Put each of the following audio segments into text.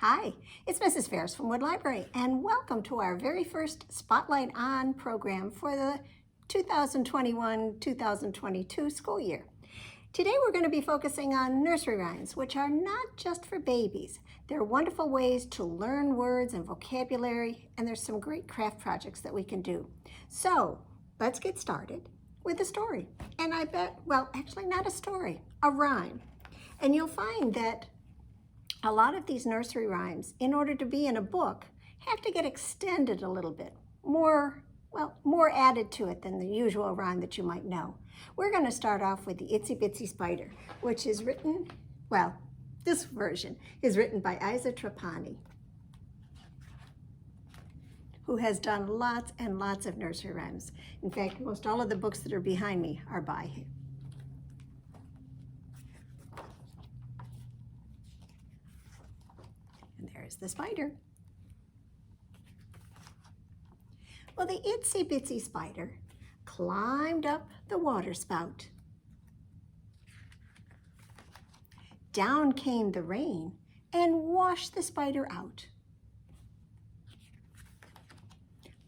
Hi, it's Mrs. Ferris from Wood Library, and welcome to our very first Spotlight On program for the 2021-2022 school year. Today we're going to be focusing on nursery rhymes, which are not just for babies. They're wonderful ways to learn words and vocabulary, and there's some great craft projects that we can do. So let's get started with a story. And I bet, well, actually not a story, a rhyme. And you'll find that a lot of these nursery rhymes, in order to be in a book, have to get extended a little bit, more added to it than the usual rhyme that you might know. We're going to start off with the Itsy Bitsy Spider, which is written, well, this version is written by Trapani, who has done lots and lots of nursery rhymes. In fact, most all of the books that are behind me are by him. And there's the spider. Well, the Itsy Bitsy Spider climbed up the water spout. Down came the rain and washed the spider out.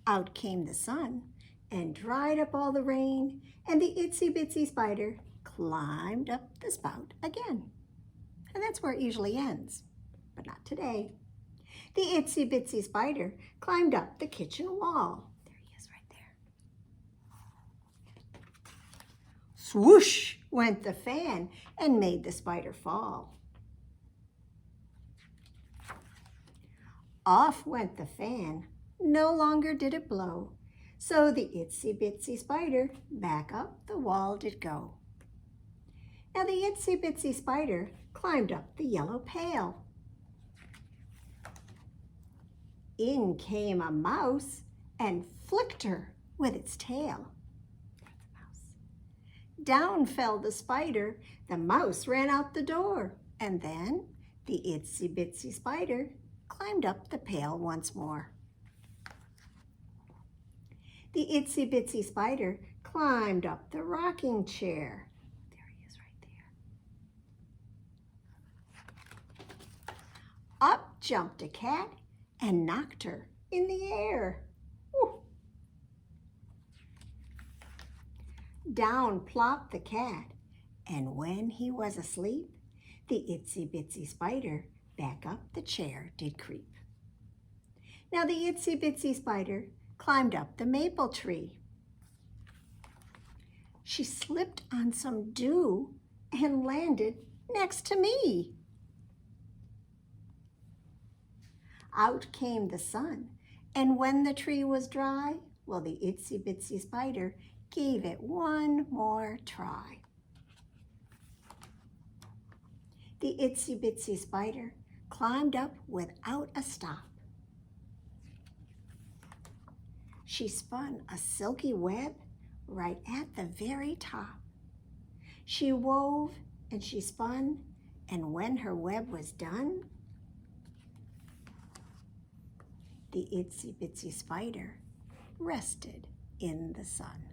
Out came the sun and dried up all the rain, and the Itsy Bitsy Spider climbed up the spout again. And that's where it usually ends, but not today. The Itsy Bitsy Spider climbed up the kitchen wall. There he is right there. Swoosh went the fan and made the spider fall. Off went the fan, no longer did it blow, so the Itsy Bitsy Spider back up the wall did go. Now the Itsy Bitsy Spider climbed up the yellow pail. In came a mouse and flicked her with its tail. Down fell the spider, the mouse ran out the door, and then the Itsy Bitsy Spider climbed up the pail once more. The Itsy Bitsy Spider climbed up the rocking chair. There he is right there. Up jumped a cat and knocked her in the air. Woo. Down plopped the cat, and when he was asleep, the Itsy Bitsy Spider back up the chair did creep. Now the Itsy Bitsy Spider climbed up the maple tree. She slipped on some dew and landed next to me. Out came the sun, and when the tree was dry, well, the Itsy Bitsy Spider gave it one more try. The Itsy Bitsy Spider climbed up without a stop. She spun a silky web right at the very top. She wove and she spun, and when her web was done, the Itsy Bitsy Spider rested in the sun.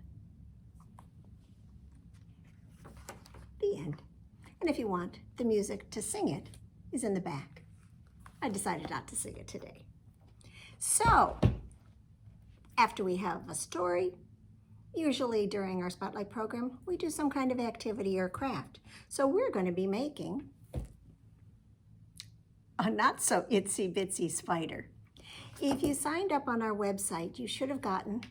The end. And if you want the music to sing it, is in the back. I decided not to sing it today. So, after we have a story, usually during our Spotlight program, we do some kind of activity or craft. So we're going to be making a not so itsy bitsy spider. If you signed up on our website, you should have gotten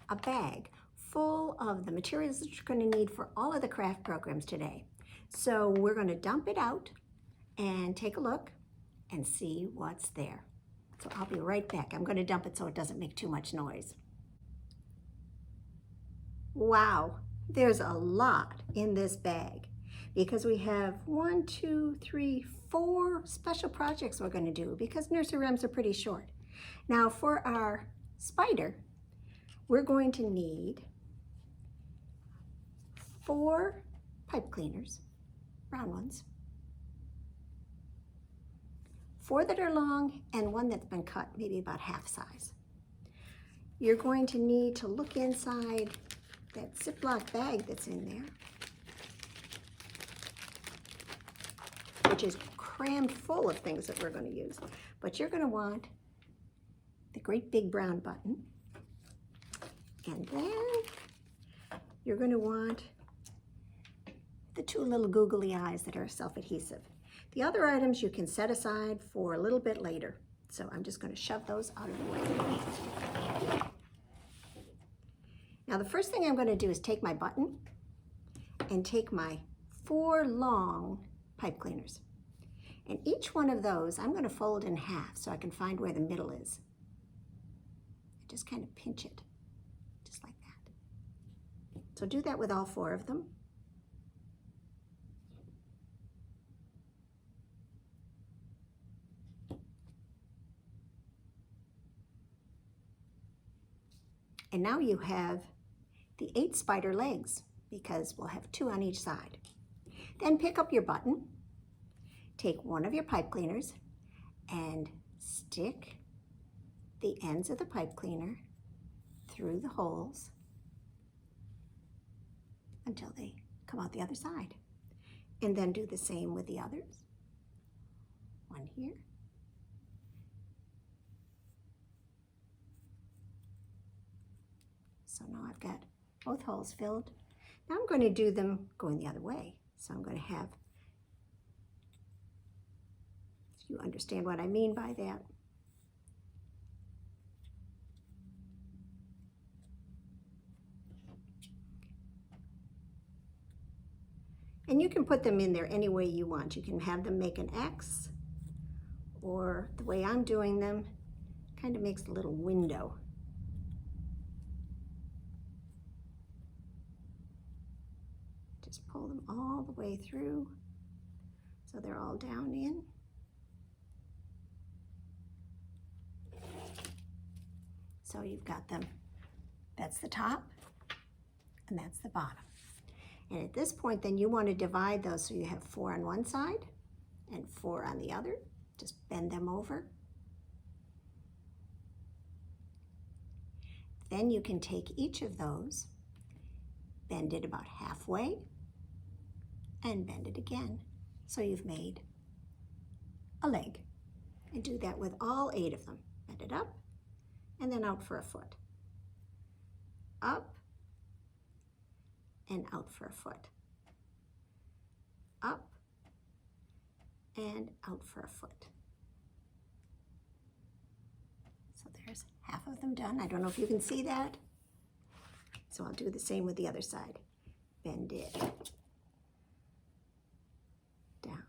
a bag full of the materials that you're going to need for all of the craft programs today. So we're going to dump it out and take a look and see what's there. So I'll be right back. I'm going to dump it so it doesn't make too much noise. Wow, there's a lot in this bag because we have 1, 2, 3, 4 special projects we're going to do because nursery rhymes are pretty short. Now for our spider, we're going to need 4 pipe cleaners, round ones, 4 that are long and 1 that's been cut, maybe about half size. You're going to need to look inside that Ziploc bag that's in there, which is crammed full of things that we're going to use. But you're going to want the great big brown button. And then you're going to want the two little googly eyes that are self-adhesive. The other items you can set aside for a little bit later. So I'm just going to shove those out of the way. Now the first thing I'm going to do is take my button and take my 4 long pipe cleaners. And each one of those I'm going to fold in half so I can find where the middle is. Just kind of pinch it, just like that. So do that with all 4 of them. And now you have the 8 spider legs, because we'll have 2 on each side. Then pick up your button, take one of your pipe cleaners, and stick the ends of the pipe cleaner through the holes until they come out the other side. And then do the same with the others. One here. So now I've got both holes filled. Now I'm going to do them going the other way. So I'm going to have, so you understand what I mean by that. And you can put them in there any way you want. You can have them make an X, or the way I'm doing them, kind of makes a little window. Just pull them all the way through so they're all down in. So you've got them, that's the top and that's the bottom. And at this point then you want to divide those so you have 4 on one side and 4 on the other. Just bend them over. Then you can take each of those, bend it about halfway, and bend it again. So you've made a leg. And do that with all 8 of them. Bend it up, and then out for a foot. Up, and out for a foot. Up, and out for a foot. So there's half of them done. I don't know if you can see that. So I'll do the same with the other side. Bend it down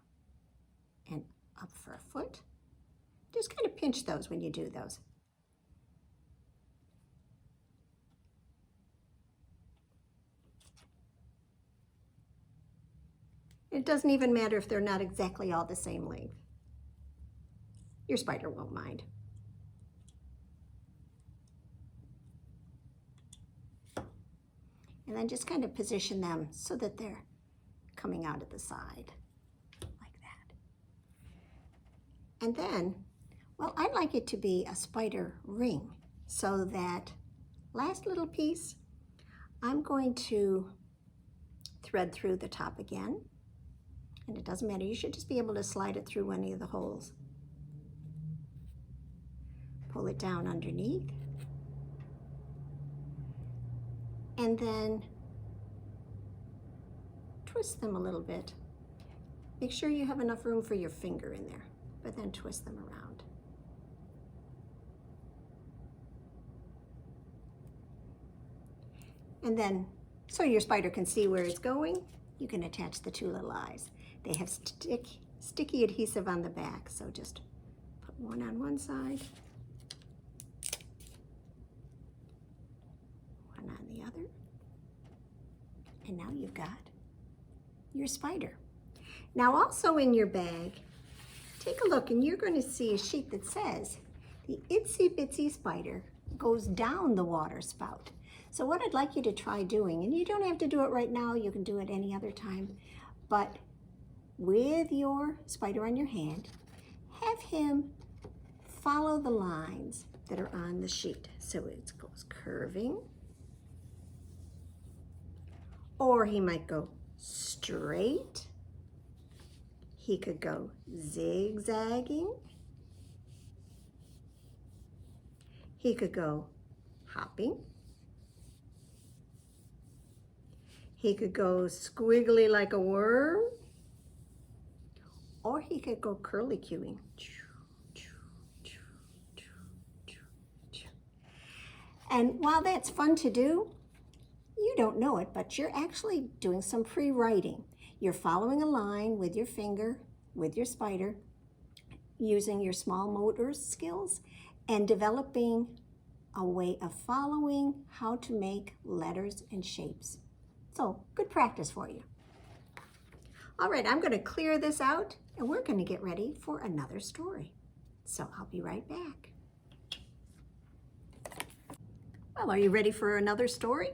and up for a foot. Just kind of pinch those when you do those. It doesn't even matter if they're not exactly all the same length. Your spider won't mind. And then just kind of position them so that they're coming out at the side, like that. And then, well, I'd like it to be a spider ring, so that last little piece, I'm going to thread through the top again. And it doesn't matter, you should just be able to slide it through any of the holes. Pull it down underneath. And then twist them a little bit. Make sure you have enough room for your finger in there, but then twist them around. And then, so your spider can see where it's going, you can attach the 2 little eyes. They have sticky adhesive on the back, so just put one on one side, one on the other, and now you've got your spider. Now also in your bag, take a look and you're going to see a sheet that says the Itsy Bitsy spider goes down the water spout. So what I'd like you to try doing, and you don't have to do it right now, you can do it any other time, but with your spider on your hand, have him follow the lines that are on the sheet. So it goes curving, or he might go straight He could go zigzagging. He could go hopping. He could go squiggly like a worm. Or he could go curly-cueing. And while that's fun to do, you don't know it, but you're actually doing some pre-writing. You're following a line with your finger, with your spider, using your small motor skills, and developing a way of following how to make letters and shapes. So, good practice for you. All right, I'm going to clear this out, and we're going to get ready for another story. So, I'll be right back. Well, are you ready for another story?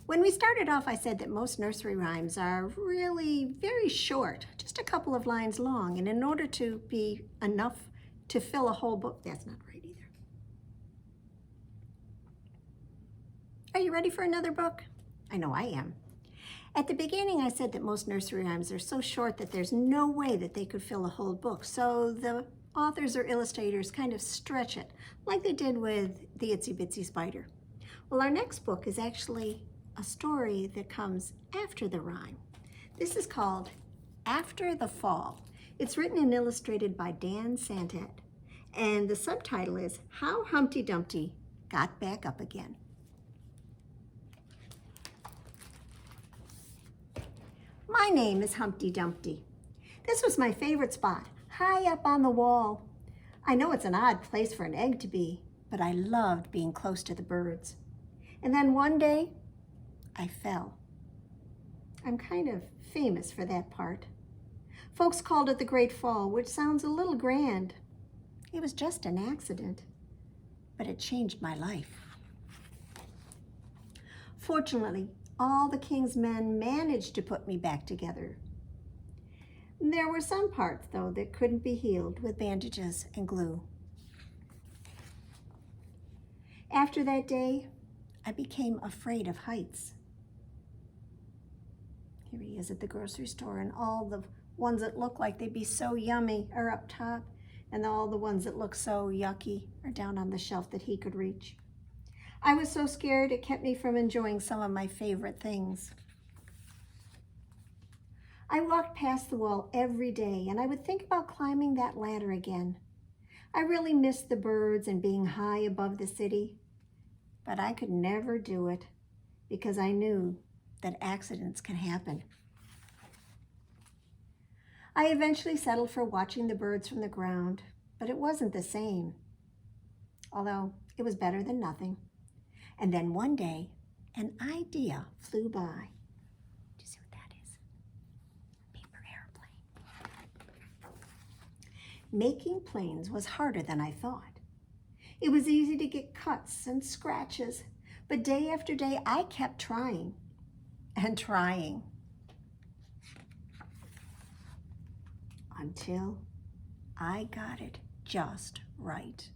When we started off, I said that most nursery rhymes are really very short, just a couple of lines long, and in order to be enough to fill a whole book, that's not right either. Are you ready for another book? I know I am. At the beginning, I said that most nursery rhymes are so short that there's no way that they could fill a whole book, so the authors or illustrators kind of stretch it, like they did with the Itsy Bitsy Spider. Well, our next book is actually a story that comes after the rhyme. This is called After the Fall. It's written and illustrated by Santat, and the subtitle is How Humpty Dumpty Got Back Up Again. My name is Humpty Dumpty. This was my favorite spot, high up on the wall. I know it's an odd place for an egg to be, but I loved being close to the birds. And then one day, I fell. I'm kind of famous for that part. Folks called it the Great Fall, which sounds a little grand. It was just an accident, but it changed my life. Fortunately, all the king's men managed to put me back together. There were some parts, though, that couldn't be healed with bandages and glue. After that day, I became afraid of heights. Here he is at the grocery store, and all the ones that look like they'd be so yummy are up top, and all the ones that look so yucky are down on the shelf that he could reach. I was so scared it kept me from enjoying some of my favorite things. I walked past the wall every day, and I would think about climbing that ladder again. I really missed the birds and being high above the city, but I could never do it because I knew that accidents can happen. I eventually settled for watching the birds from the ground, but it wasn't the same, although it was better than nothing. And then one day, an idea flew by. Do you see what that is? Paper airplane. Making planes was harder than I thought. It was easy to get cuts and scratches, but day after day I kept trying and trying until I got it just right.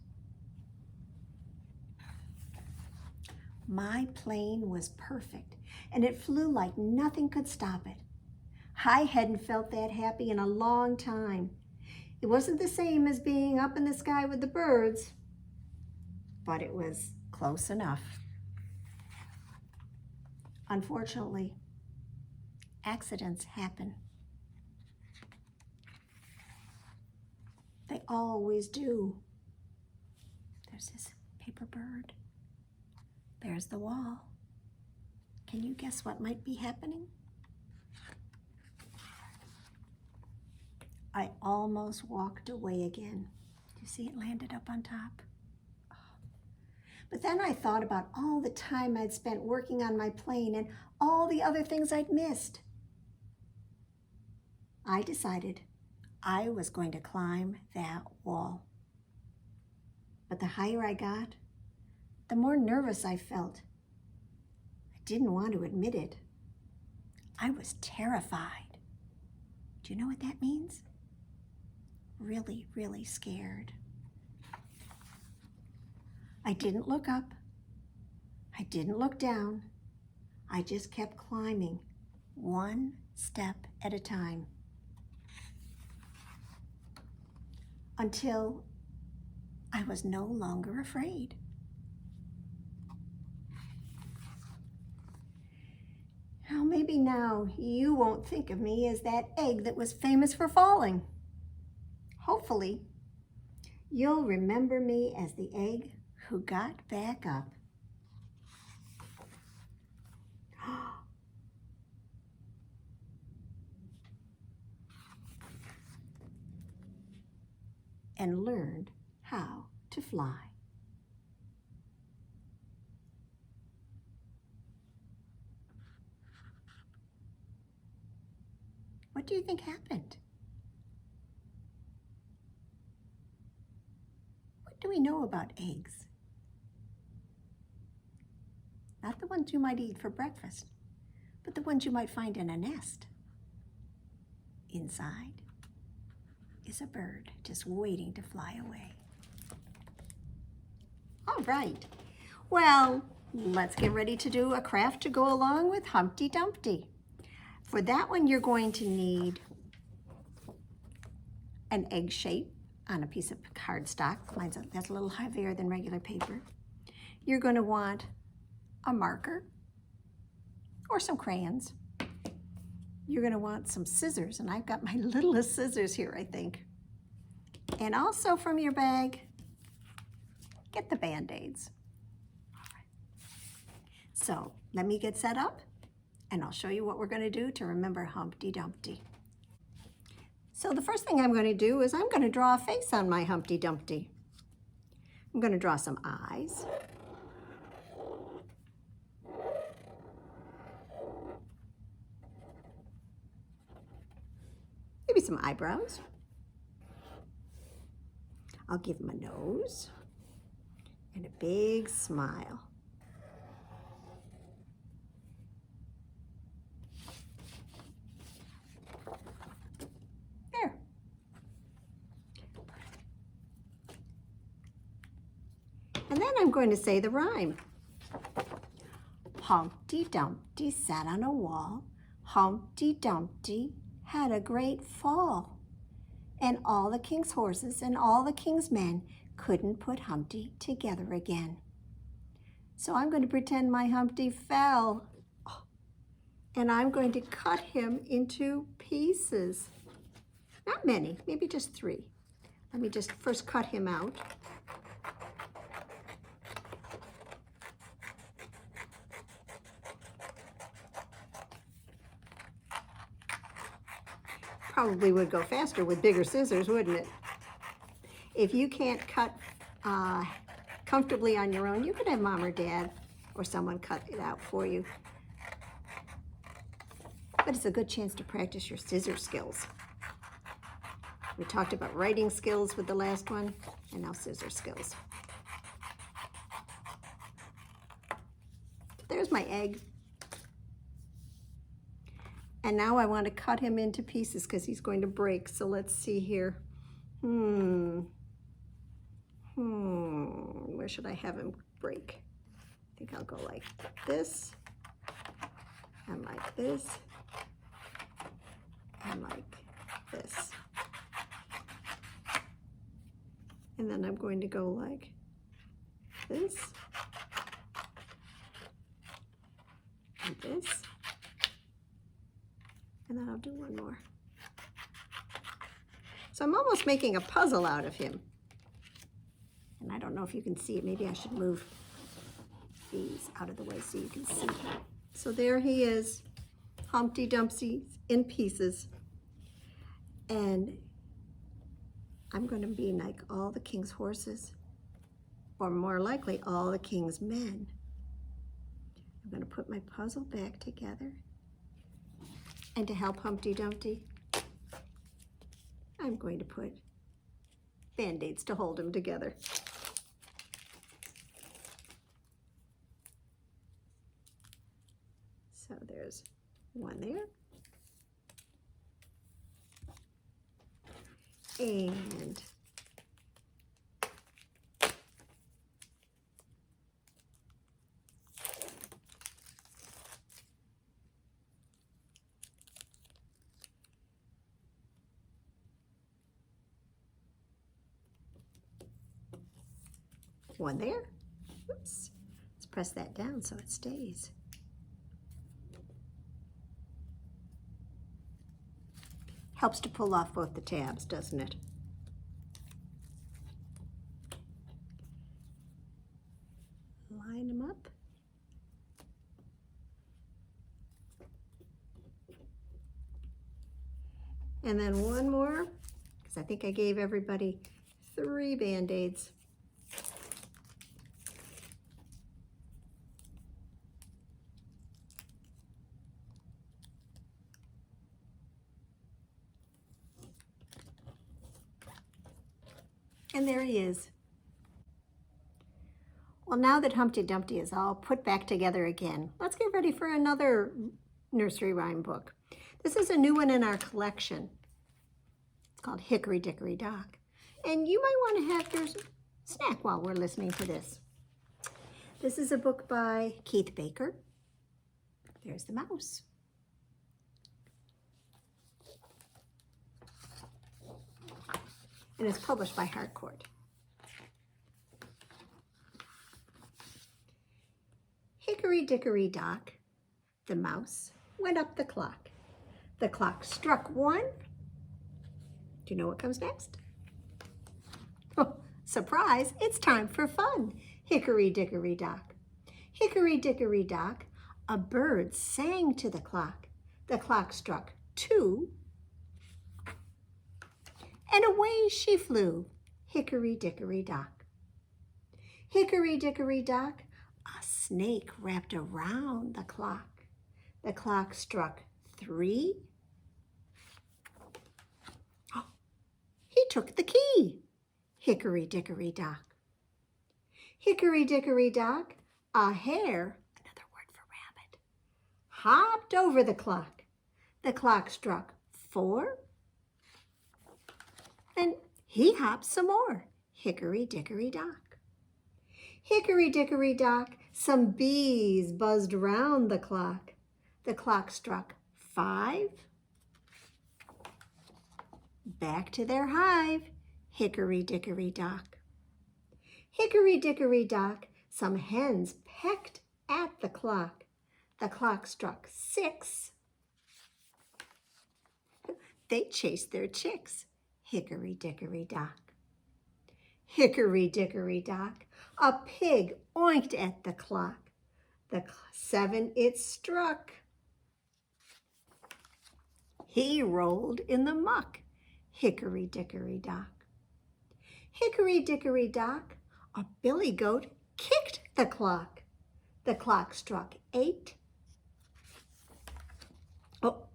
My plane was perfect, and it flew like nothing could stop it. I hadn't felt that happy in a long time. It wasn't the same as being up in the sky with the birds, but it was close enough. Unfortunately, accidents happen. They always do. There's this paper bird. There's the wall. Can you guess what might be happening? I almost walked away again. Do you see it landed up on top? But then I thought about all the time I'd spent working on my plane and all the other things I'd missed. I decided I was going to climb that wall. But the higher I got, the more nervous I felt. I didn't want to admit it. I was terrified. Do you know what that means? Really, really scared. I didn't look up. I didn't look down. I just kept climbing, one step at a time. until I was no longer afraid. Now, maybe now you won't think of me as that egg that was famous for falling. Hopefully, you'll remember me as the egg who got back up. And learned how to fly. What do you think happened? What do we know about eggs? Not the ones you might eat for breakfast, but the ones you might find in a nest. Inside is a bird just waiting to fly away. All right, well, let's get ready to do a craft to go along with Humpty Dumpty. For that one, you're going to need an egg shape on a piece of cardstock. That's a little heavier than regular paper. You're going to want a marker or some crayons. You're going to want some scissors, and I've got my littlest scissors here, I think. And also from your bag, get the Band-Aids. So let me get set up, and I'll show you what we're going to do to remember Humpty Dumpty. So the first thing I'm going to do is I'm going to draw a face on my Humpty Dumpty. I'm going to draw some eyes. Maybe some eyebrows. I'll give him a nose and a big smile. There. And then I'm going to say the rhyme. Humpty Dumpty sat on a wall. Humpty Dumpty had a great fall. And all the king's horses and all the king's men couldn't put Humpty together again. So I'm going to pretend my Humpty fell. And I'm going to cut him into pieces. Not many, maybe just 3. Let me just first cut him out. Probably would go faster with bigger scissors, wouldn't it? If you can't cut comfortably on your own, you could have mom or dad or someone cut it out for you. But it's a good chance to practice your scissor skills. We talked about writing skills with the last one, and now scissor skills. There's my egg. And now I want to cut him into pieces because he's going to break. So let's see here. Where should I have him break? I think I'll go like this, and like this, and like this. And then I'm going to go like this, and this. And then I'll do one more. So I'm almost making a puzzle out of him. And I don't know if you can see it. Maybe I should move these out of the way so you can see. So there he is, Humpty Dumpty in pieces. And I'm going to be like all the king's horses, or more likely all the king's men. I'm going to put my puzzle back together. And to help Humpty Dumpty, I'm going to put Band-Aids to hold him together. So there's one there. And One there. Oops. Let's press that down so it stays. Helps to pull off both the tabs, doesn't it? Line them up. And then one more, because I think I gave everybody 3 Band-Aids. And there he is. Well, now that Humpty Dumpty is all put back together again, let's get ready for another nursery rhyme book. This is a new one in our collection. It's called Hickory Dickory Dock. And you might want to have your snack while we're listening to this. This is a book by Keith Baker. There's the mouse. And it's published by Harcourt. Hickory Dickory Dock, the mouse went up the clock. The clock struck 1. Do you know what comes next? Oh, surprise, it's time for fun. Hickory Dickory Dock. Hickory Dickory Dock, a bird sang to the clock. The clock struck 2. And away she flew, Hickory Dickory Dock. Hickory Dickory Dock, a snake wrapped around the clock. The clock struck 3. Oh, he took the key, Hickory Dickory Dock. Hickory Dickory Dock, a hare, another word for rabbit, hopped over the clock. The clock struck 4. And he hopped some more, Hickory Dickory Dock. Hickory Dickory Dock, some bees buzzed round the clock. The clock struck 5. Back to their hive, Hickory Dickory Dock. Hickory Dickory Dock, some hens pecked at the clock. The clock struck 6. They chased their chicks, Hickory Dickory Dock. Hickory Dickory Dock, a pig oinked at the clock. The 7 it struck. He rolled in the muck, Hickory Dickory Dock. Hickory Dickory Dock, a billy goat kicked the clock. The clock struck 8. Oh,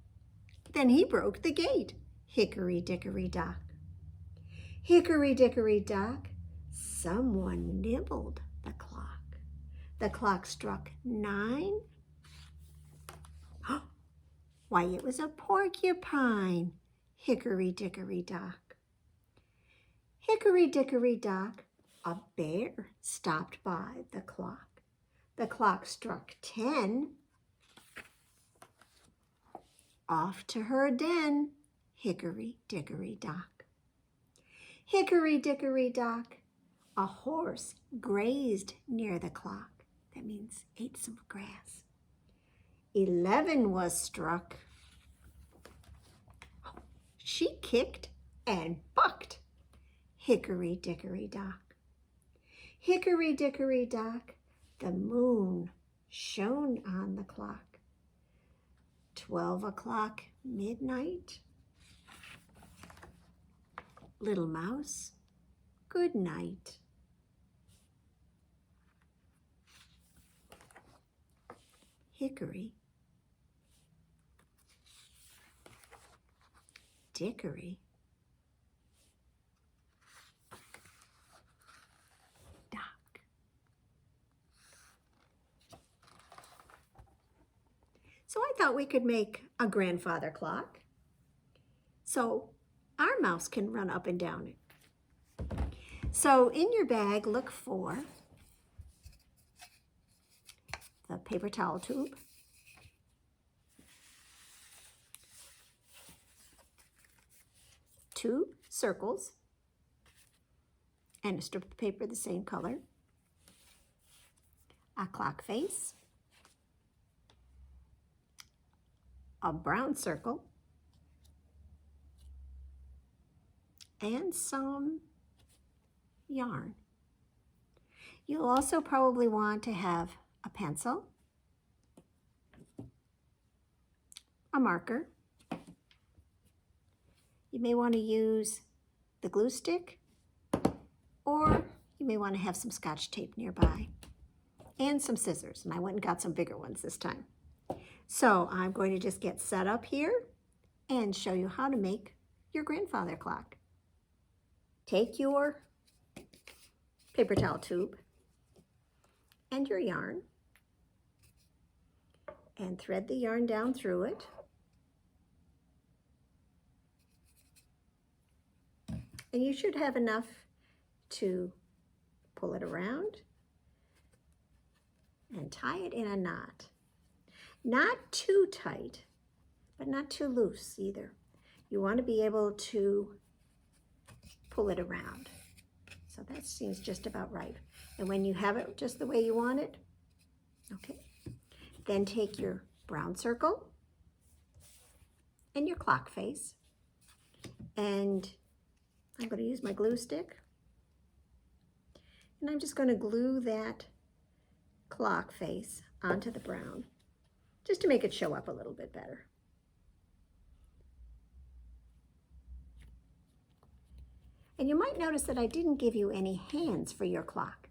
then he broke the gate, Hickory Dickory Dock. Hickory Dickory Dock, someone nibbled the clock. The clock struck 9. Why, it was a porcupine, Hickory Dickory Dock. Hickory Dickory Dock, a bear stopped by the clock. The clock struck 10. Off to her den, Hickory Dickory Dock. Hickory Dickory Dock, a horse grazed near the clock. That means ate some grass. 11 was struck. She kicked and bucked, Hickory Dickory Dock. Hickory Dickory Dock, the moon shone on the clock. 12 o'clock midnight. Little mouse, good night. Hickory Dickory Dock. So I thought we could make a grandfather clock so our mouse can run up and down it. So in your bag, look for the paper towel tube, two circles, and a strip of paper the same color. a clock face, a brown circle, and some yarn. You'll also probably want to have a pencil, a marker. You may want to use the glue stick, or you may want to have some Scotch tape nearby, and some scissors. And I went and got some bigger ones this time. So I'm going to just get set up here and show you how to make your grandfather clock. Take your paper towel tube and your yarn and thread the yarn down through it. And you should have enough to pull it around and tie it in a knot. Not too tight, but not too loose either. You want to be able to pull it around. So that seems just about right. And when you have it just the way you want it, okay, then take your brown circle and your clock face, and I'm going to use my glue stick, and I'm just going to glue that clock face onto the brown just to make it show up a little bit better. And you might notice that I didn't give you any hands for your clock.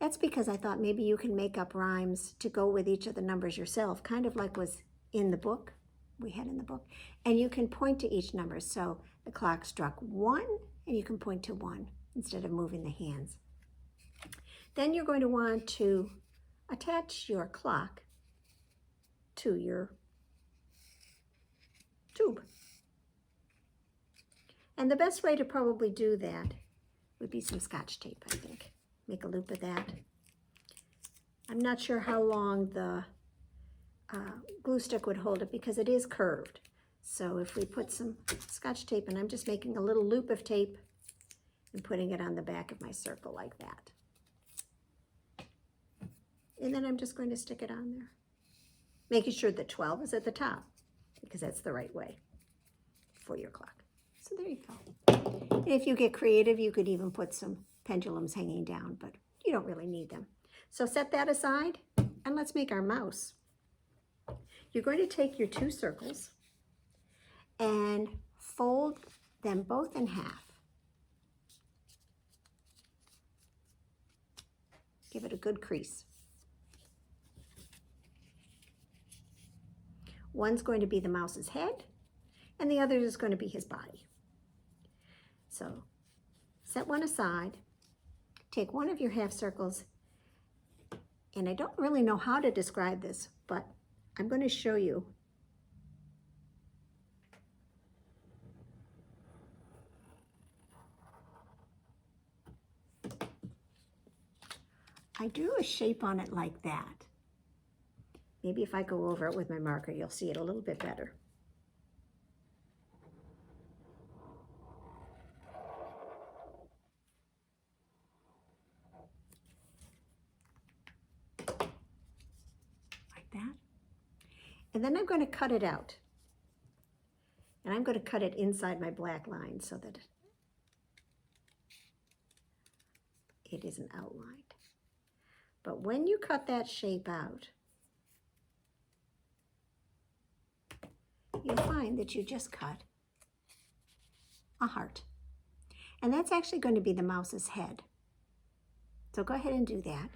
That's because I thought maybe you can make up rhymes to go with each of the numbers yourself, kind of like was in the book, we had in the book. And you can point to each number. So the clock struck 1, and you can point to 1 instead of moving the hands. Then you're going to want to attach your clock to your tube. And the best way to probably do that would be some Scotch tape, I think. Make a loop of that. I'm not sure how long the glue stick would hold it because it is curved. So if we put some Scotch tape, and I'm just making a little loop of tape and putting it on the back of my circle like that. And then I'm just going to stick it on there, making sure that 12 is at the top because that's the right way for your clock. So there you go. And if you get creative, you could even put some pendulums hanging down, but you don't really need them. So set that aside, and let's make our mouse. You're going to take your 2 circles and fold them both in half. Give it a good crease. One's going to be the mouse's head, and the other is going to be his body. So set one aside, take one of your half circles, and I don't really know how to describe this, but I'm going to show you. I drew a shape on it like that. Maybe if I go over it with my marker, you'll see it a little bit better. Like that. And then I'm going to cut it out. And I'm going to cut it inside my black line so that it isn't outlined. But when you cut that shape out, you'll find that you just cut a heart. And that's actually going to be the mouse's head. So go ahead and do that.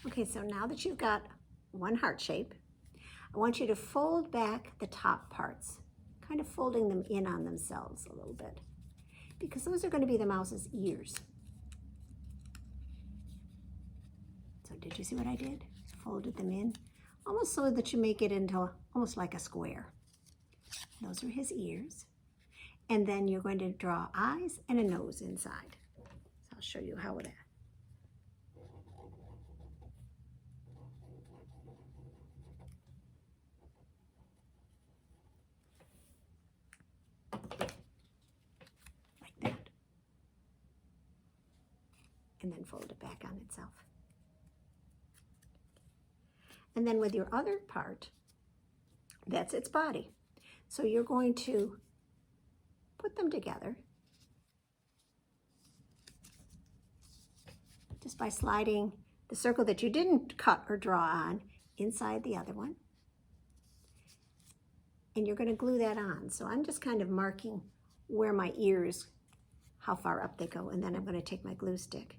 Okay, so now that you've got one heart shape, I want you to fold back the top parts, kind of folding them in on themselves a little bit, because those are going to be the mouse's ears. So did you see what I did? Folded them in, almost so that you make it into almost like a square. Those are his ears. And then you're going to draw eyes and a nose inside. So I'll show you how it is. Like that. And then fold it back on itself. And then with your other part, that's its body. So you're going to put them together just by sliding the circle that you didn't cut or draw on inside the other one. And you're going to glue that on. So I'm just kind of marking where my ears, how far up they go, and then I'm going to take my glue stick.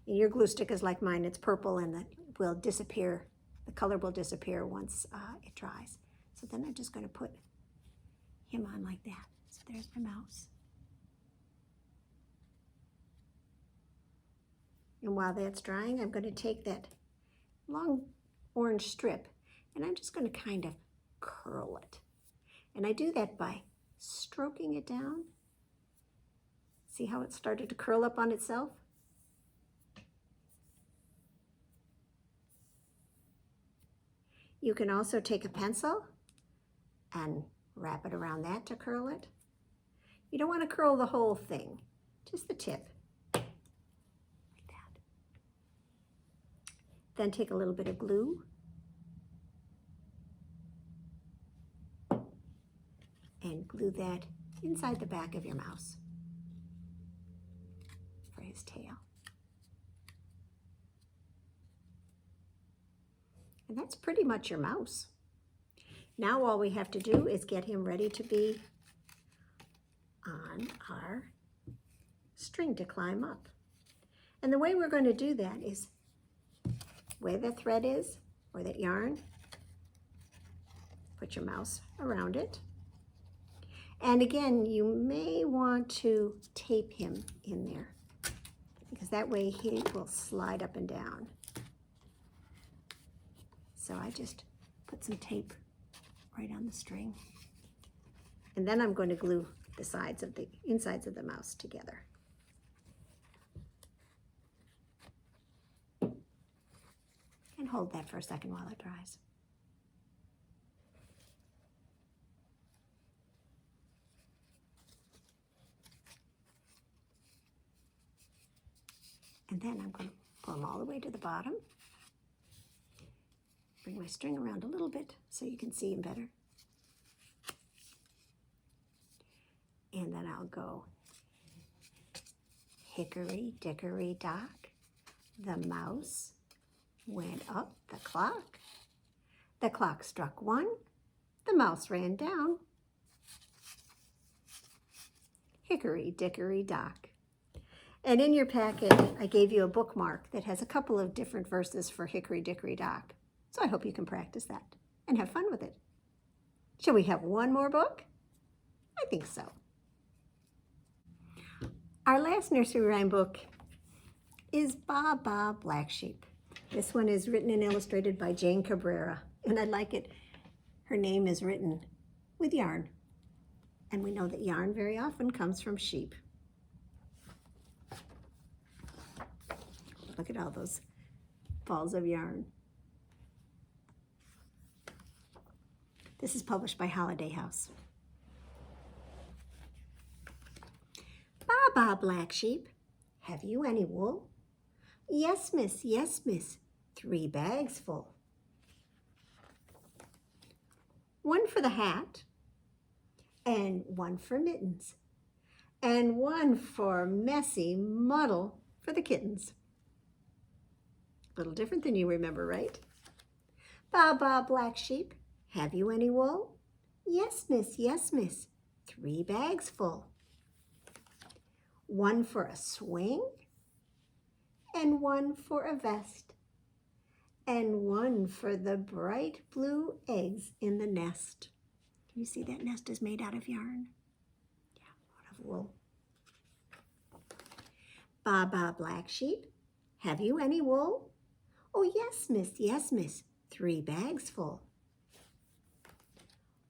And your glue stick is like mine, it's purple, and that will disappear. The color will disappear once it dries. So then I'm just going to put him on like that. So there's my mouse. And while that's drying, I'm going to take that long orange strip and I'm just going to kind of curl it. And I do that by stroking it down. See how it started to curl up on itself? You can also take a pencil and wrap it around that to curl it. You don't want to curl the whole thing, just the tip, like that. Then take a little bit of glue and glue that inside the back of your mouse for his tail. And that's pretty much your mouse. Now all we have to do is get him ready to be on our string to climb up. And the way we're going to do that is where the thread is, or that yarn, put your mouse around it. And again, you may want to tape him in there, because that way he will slide up and down. So I just put some tape right on the string. And then I'm going to glue the sides of the insides of the mouse together. And hold that for a second while it dries. And then I'm going to pull them all the way to the bottom. Bring my string around a little bit so you can see him better. And then I'll go hickory, dickory, dock. The mouse went up the clock. The clock struck 1. The mouse ran down. Hickory, dickory, dock. And in your packet, I gave you a bookmark that has a couple of different verses for hickory, dickory, dock. So I hope you can practice that and have fun with it. Shall we have one more book? I think so. Our last nursery rhyme book is Baa Baa Black Sheep. This one is written and illustrated by Jane Cabrera, and I like it. Her name is written with yarn, and we know that yarn very often comes from sheep. Look at all those balls of yarn. This is published by Holiday House. Baa Baa Black Sheep, have you any wool? Yes, miss, 3 bags full. 1 for the hat, and 1 for mittens, and 1 for messy muddle for the kittens. A little different than you remember, right? Baa Baa Black Sheep, have you any wool? Yes, miss, 3 bags full. 1 for a swing, and one for a vest, and one for the bright blue eggs in the nest. Can you see that nest is made out of yarn? Yeah, out of wool. Baa Baa Black Sheep, have you any wool? Oh, yes, miss, 3 bags full.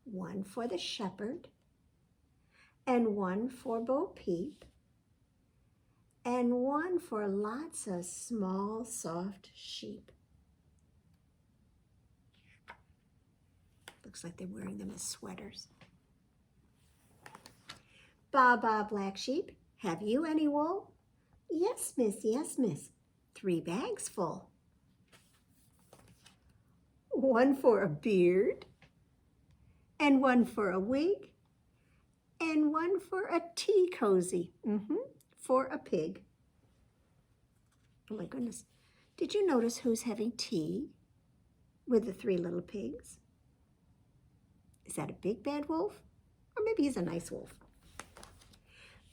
One for the shepherd, and one for Bo Peep, and one for lots of small, soft sheep. Looks like they're wearing them as sweaters. Baa Baa Black Sheep, have you any wool? Yes, miss, 3 bags full. One for a beard, and one for a wig, and one for a tea cozy, for a pig. Oh my goodness. Did you notice who's having tea with the 3 little pigs? Is that a big bad wolf? Or maybe he's a nice wolf.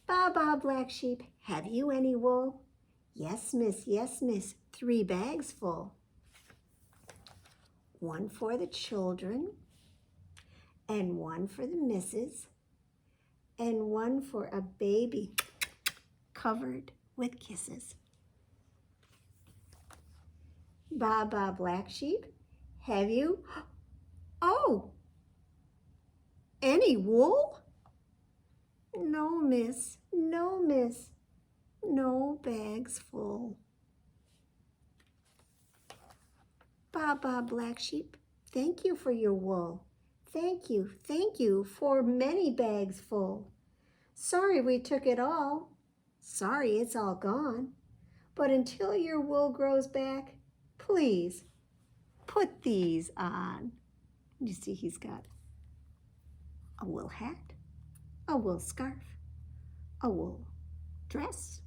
Baa Baa Black Sheep, have you any wool? Yes, miss, 3 bags full. One for the children, and one for the missus, and one for a baby covered with kisses. Baa Baa Black Sheep, have you, oh, any wool? No, miss, no bags full. Baa Baa Black Sheep, thank you for your wool. Thank you for many bags full. Sorry we took it all. Sorry it's all gone. But until your wool grows back, please put these on. You see he's got a wool hat, a wool scarf, a wool dress,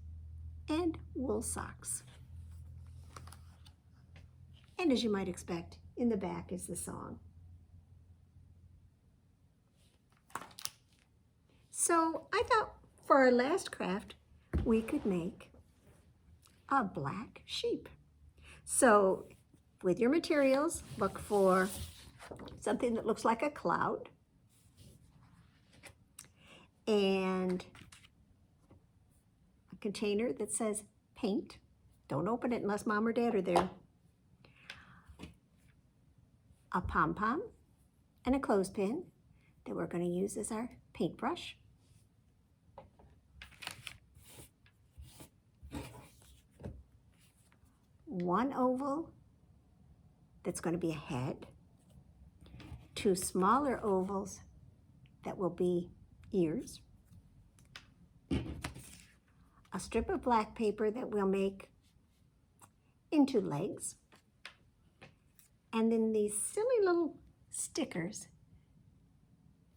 and wool socks. And as you might expect, in the back is the song. So I thought for our last craft, we could make a black sheep. So with your materials, look for something that looks like a cloud and a container that says paint. Don't open it unless mom or dad are there. A pom-pom and a clothespin that we're going to use as our paintbrush. One oval that's going to be a head, 2 smaller ovals that will be ears, a strip of black paper that we'll make into legs, and then these silly little stickers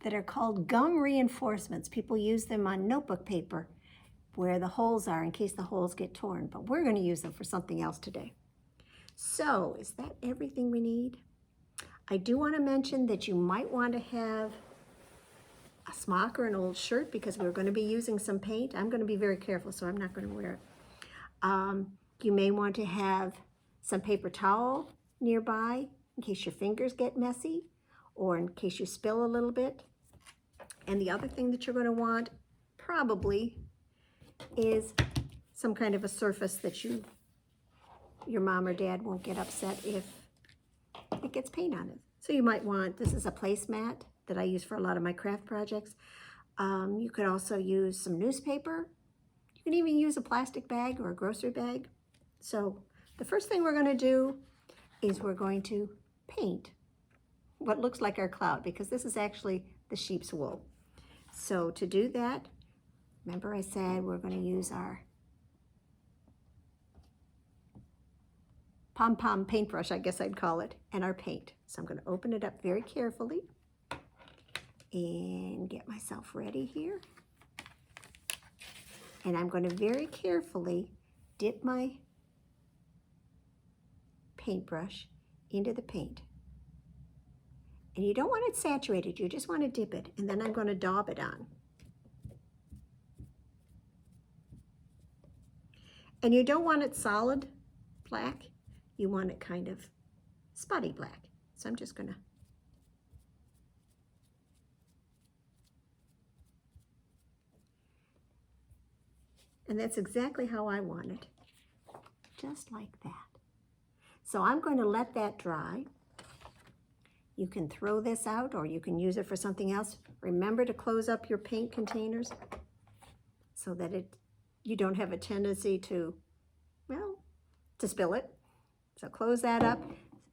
that are called gum reinforcements. People use them on notebook paper where the holes are in case the holes get torn, but we're going to use them for something else today. So is that everything we need? I do want to mention that you might want to have a smock or an old shirt because we're going to be using some paint. I'm going to be very careful, so I'm not going to wear it. You may want to have some paper towel nearby in case your fingers get messy or in case you spill a little bit. And the other thing that you're going to want probably is some kind of a surface that your mom or dad won't get upset if it gets paint on it. So you might want, this is a placemat that I use for a lot of my craft projects. You could also use some newspaper. You can even use a plastic bag or a grocery bag. So the first thing we're going to do is we're going to paint what looks like our cloud because this is actually the sheep's wool. So to do that, remember I said we're going to use our pom-pom paintbrush, I guess I'd call it, and our paint. So I'm going to open it up very carefully and get myself ready here. And I'm going to very carefully dip my paintbrush into the paint. And you don't want it saturated, you just want to dip it, and then I'm going to daub it on. And you don't want it solid black. You want it kind of spotty black. So I'm just gonna and that's exactly how I want it, just like that. So I'm going to let that dry. You can throw this out or you can use it for something else. Remember to close up your paint containers so that you don't have a tendency to, well, to spill it. So close that up,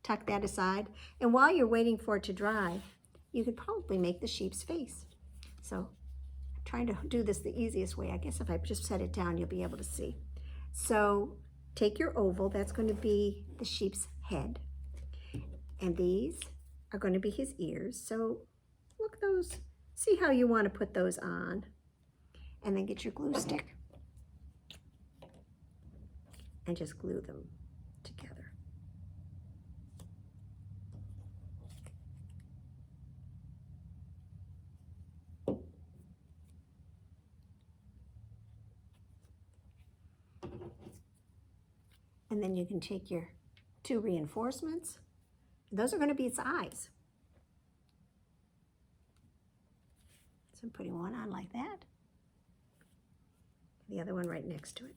tuck that aside. And while you're waiting for it to dry, you could probably make the sheep's face. So I'm trying to do this the easiest way. I guess if I just set it down, you'll be able to see. So take your oval, that's going to be the sheep's head. And these are going to be his ears. So look those, see how you want to put those on. And then get your glue stick and just glue them together. And then you can take your 2 reinforcements. Those are going to be its eyes. So I'm putting one on like that. The other one right next to it.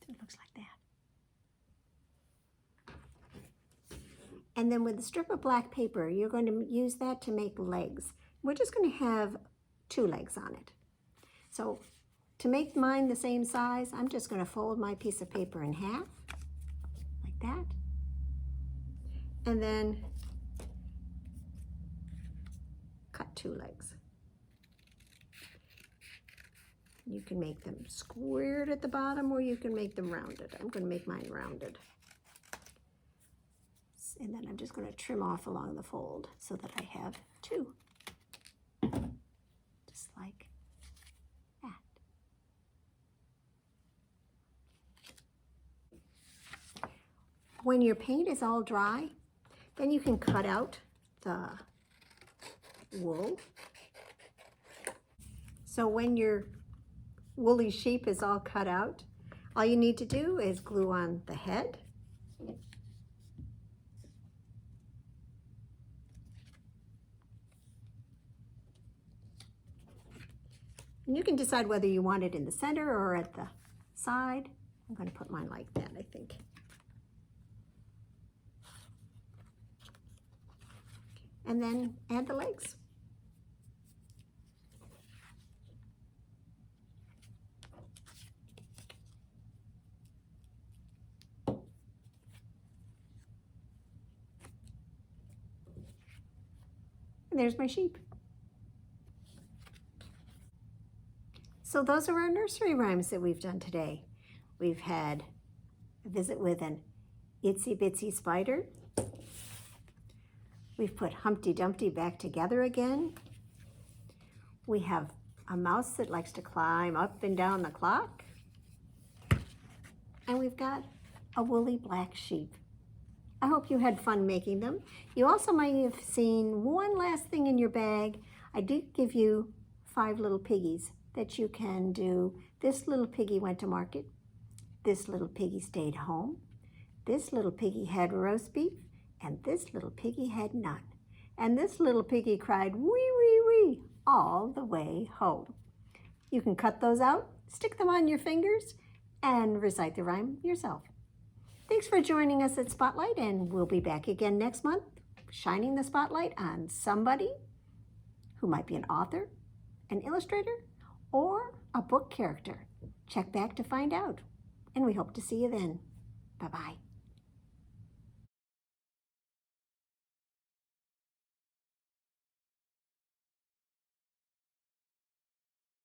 So it looks like that. And then with the strip of black paper, you're going to use that to make legs. We're just going to have 2 legs on it. So to make mine the same size, I'm just going to fold my piece of paper in half, like that. And then cut 2 legs. You can make them squared at the bottom or you can make them rounded. I'm going to make mine rounded. And then I'm just going to trim off along the fold so that I have 2. Just like that. When your paint is all dry, then you can cut out the wool. So when your woolly sheep is all cut out, all you need to do is glue on the head. And you can decide whether you want it in the center or at the side. I'm going to put mine like that, I think. And then add the legs. And there's my sheep. So those are our nursery rhymes that we've done today. We've had a visit with an itsy bitsy spider. We've put Humpty Dumpty back together again. We have a mouse that likes to climb up and down the clock. And we've got a woolly black sheep. I hope you had fun making them. You also might have seen one last thing in your bag. I did give you 5 little piggies that you can do. This little piggy went to market. This little piggy stayed home. This little piggy had roast beef. And this little piggy had none. And this little piggy cried, wee, wee, wee, all the way home. You can cut those out, stick them on your fingers, and recite the rhyme yourself. Thanks for joining us at Spotlight, and we'll be back again next month, shining the spotlight on somebody who might be an author, an illustrator, or a book character. Check back to find out, and we hope to see you then. Bye-bye.